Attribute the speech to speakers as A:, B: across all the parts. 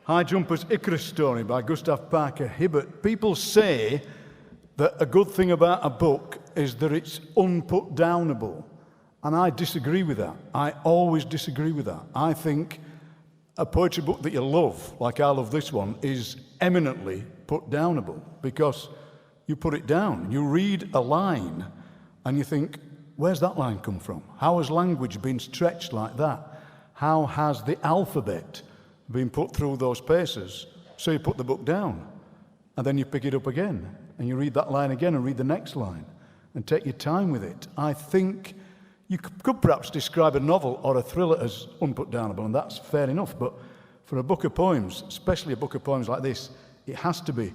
A: High Jumper's Icarus Story by Gustav Parker Hibbett. People say that a good thing about a book is that it's unputdownable. And I disagree with that. I always disagree with that. I think a poetry book that you love, like I love this one, is eminently putdownable because you put it down. You read a line and you think, where's that line come from? How has language been stretched like that? How has the alphabet been put through those paces? So you put the book down and then you pick it up again and you read that line again and read the next line and take your time with it. I think you could perhaps describe a novel or a thriller as unputdownable, and that's fair enough, but for a book of poems, especially a book of poems like this, it has to be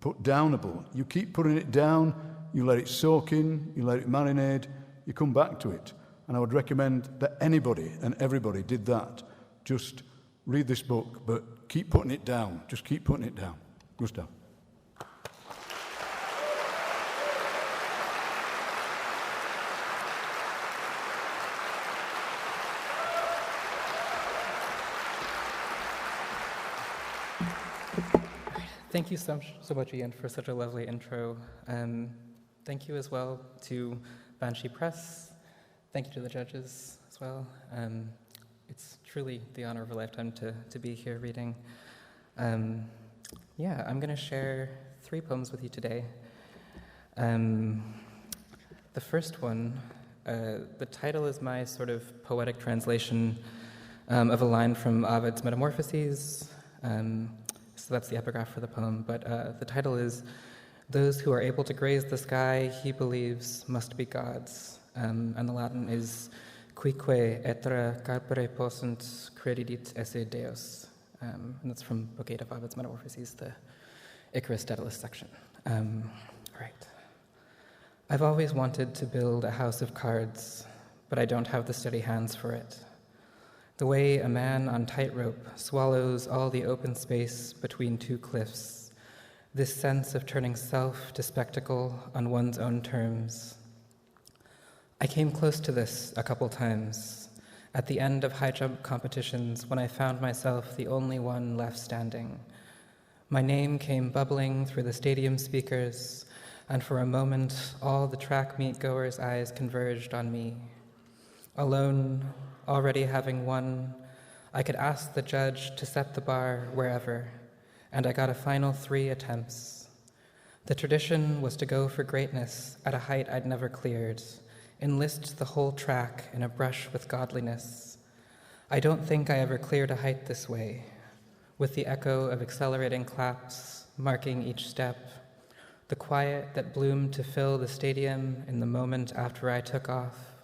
A: putdownable. You keep putting it down, you let it soak in, you let it marinate, you come back to it. And I would recommend that anybody and everybody did that. Just read this book, but keep putting it down. Just keep putting it down. Gustav.
B: Thank you so much, Ian, for such a lovely intro. Thank you as well to Banshee Press. Thank you to the judges as well. It's truly the honor of a lifetime to be here reading. I'm going to share 3 poems with you today. The first one, the title is my sort of poetic translation of a line from Ovid's Metamorphoses. So that's the epigraph for the poem, but the title is, "Those who are able to graze the sky, he believes, must be gods." And the Latin is, "Quique etra carpere possunt credidit esse deos." And that's from Book 8 of Ovid's Metamorphoses, the Icarus Daedalus section. Right. I've always wanted to build a house of cards, but I don't have the steady hands for it. The way a man on tightrope swallows all the open space between 2 cliffs, this sense of turning self to spectacle on one's own terms. I came close to this a couple times, at the end of high jump competitions when I found myself the only one left standing. My name came bubbling through the stadium speakers, and for a moment all the track meet goers' eyes converged on me. Alone, already having won, I could ask the judge to set the bar wherever, and I got a final 3 attempts. The tradition was to go for greatness at a height I'd never cleared, enlist the whole track in a brush with godliness. I don't think I ever cleared a height this way, with the echo of accelerating claps marking each step, the quiet that bloomed to fill the stadium in the moment after I took off.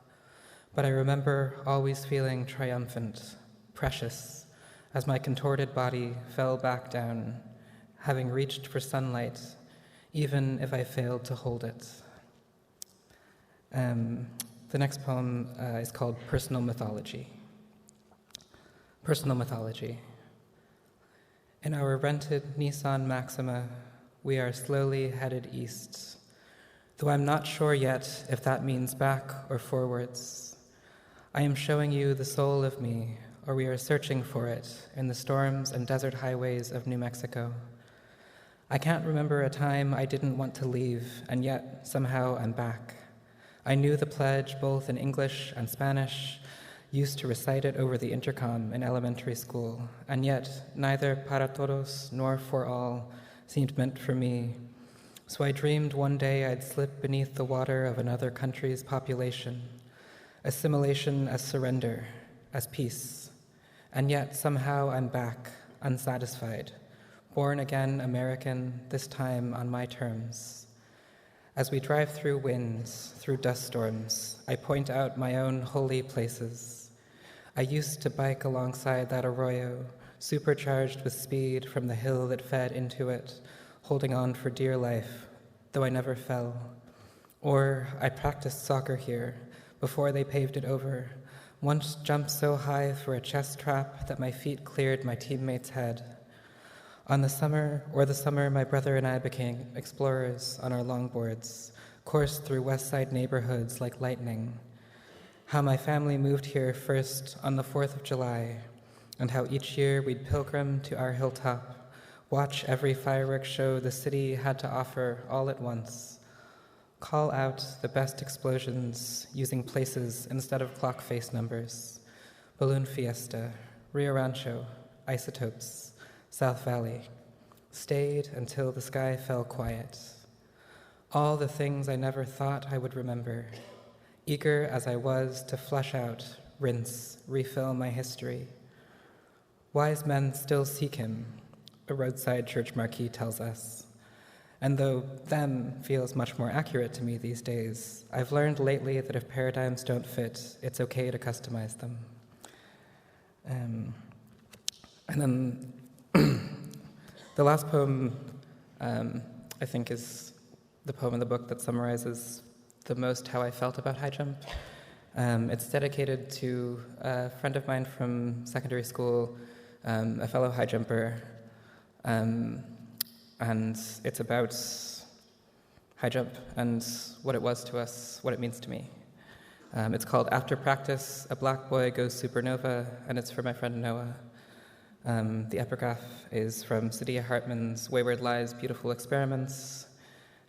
B: But I remember always feeling triumphant, precious, as my contorted body fell back down, having reached for sunlight, even if I failed to hold it. The next poem is called Personal Mythology. Personal Mythology. In our rented Nissan Maxima, we are slowly headed east, though I'm not sure yet if that means back or forwards. I am showing you the soul of me, or we are searching for it in the storms and desert highways of New Mexico. I can't remember a time I didn't want to leave, and yet somehow I'm back. I knew the pledge both in English and Spanish, used to recite it over the intercom in elementary school, and yet neither para todos nor for all seemed meant for me. So I dreamed one day I'd slip beneath the water of another country's population. Assimilation as surrender, as peace. And yet somehow I'm back, unsatisfied, born again American, this time on my terms. As we drive through winds, through dust storms, I point out my own holy places. I used to bike alongside that arroyo, supercharged with speed from the hill that fed into it, holding on for dear life, though I never fell. Or I practiced soccer here, before they paved it over, once jumped so high for a chest trap that my feet cleared my teammate's head. The summer my brother and I became explorers on our longboards, coursed through West Side neighborhoods like lightning. How my family moved here first on the 4th of July, and how each year we'd pilgrim to our hilltop, watch every fireworks show the city had to offer all at once, call out the best explosions using places instead of clock face numbers, Balloon Fiesta, Rio Rancho, Isotopes, South Valley, stayed until the sky fell quiet. All the things I never thought I would remember, eager as I was to flush out, rinse, refill my history. Wise men still seek him, a roadside church marquee tells us. And though them feels much more accurate to me these days, I've learned lately that if paradigms don't fit, it's okay to customize them. And then the last poem, I think, is the poem in the book that summarizes the most how I felt about high jump. It's dedicated to a friend of mine from secondary school, a fellow high jumper, and it's about high jump and what it was to us, what it means to me. It's called After Practice, A Black Boy Goes Supernova, and it's for my friend Noah. The epigraph is from Sadia Hartman's Wayward Lies, Beautiful Experiments,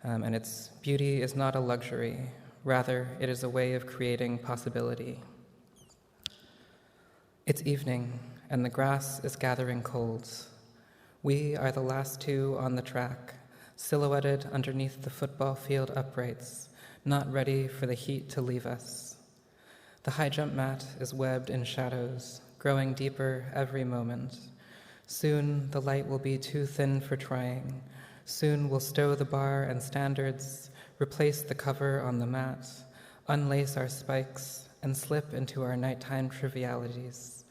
B: and it's beauty is not a luxury, rather it is a way of creating possibility. It's evening, and the grass is gathering cold. We are the last two on the track, silhouetted underneath the football field uprights, not ready for the heat to leave us. The high jump mat is webbed in shadows, growing deeper every moment. Soon the light will be too thin for trying. Soon we'll stow the bar and standards, replace the cover on the mat, unlace our spikes, and slip into our nighttime trivialities,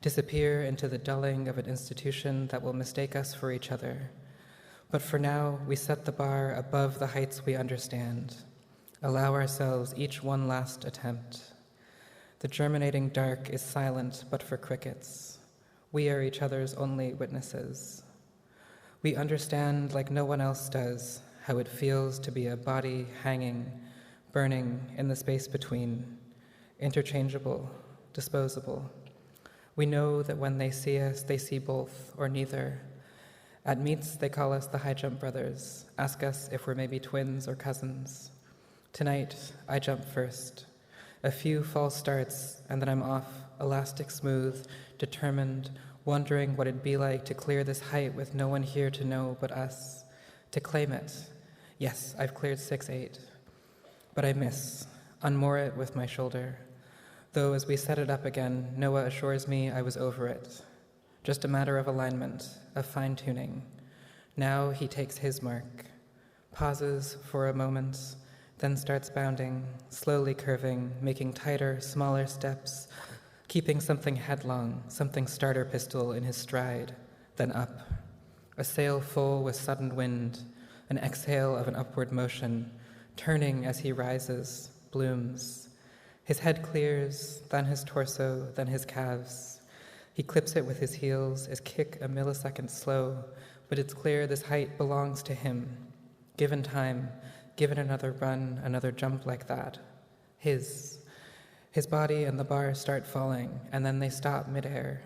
B: disappear into the dulling of an institution that will mistake us for each other. But for now, we set the bar above the heights we understand, allow ourselves each one last attempt. The germinating dark is silent but for crickets. We are each other's only witnesses. We understand, like no one else does, how it feels to be a body hanging, burning in the space between, interchangeable, disposable. We know that when they see us, they see both or neither. At meets, they call us the high jump brothers, ask us if we're maybe twins or cousins. Tonight, I jump first. A few false starts, and then I'm off, elastic smooth, determined, wondering what it'd be like to clear this height with no one here to know but us, to claim it. Yes, I've cleared 6'8", but I miss, unmoor it with my shoulder. Though as we set it up again, Noah assures me I was over it. Just a matter of alignment, of fine-tuning. Now he takes his mark, pauses for a moment, then starts bounding, slowly curving, making tighter, smaller steps, keeping something headlong, something starter pistol in his stride, then up. A sail full with sudden wind, an exhale of an upward motion, turning as he rises, blooms. His head clears, then his torso, then his calves. He clips it with his heels, his kick a millisecond slow, but it's clear this height belongs to him. Given time, given another run, another jump like that. His body and the bar start falling, and then they stop midair.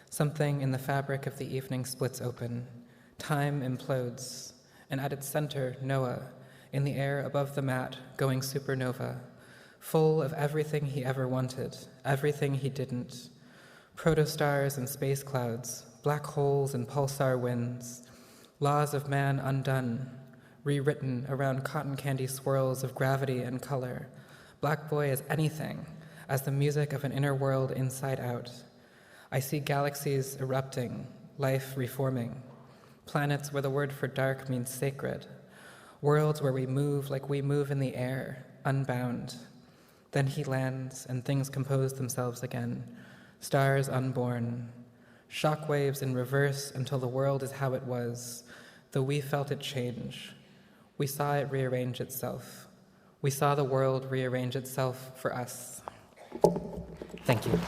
B: Something in the fabric of the evening splits open. Time implodes, and at its center, Noah, in the air above the mat, going supernova, full of everything he ever wanted, everything he didn't. Protostars and space clouds, black holes and pulsar winds, laws of man undone, rewritten around cotton candy swirls of gravity and color. Black Boy as anything, as the music of an inner world inside out. I see galaxies erupting, life reforming, planets where the word for dark means sacred, worlds where we move like we move in the air, unbound. Then he lands and things compose themselves again, stars unborn, shockwaves in reverse until the world is how it was, though we felt it change. We saw it rearrange itself. We saw the world rearrange itself for us. Thank you.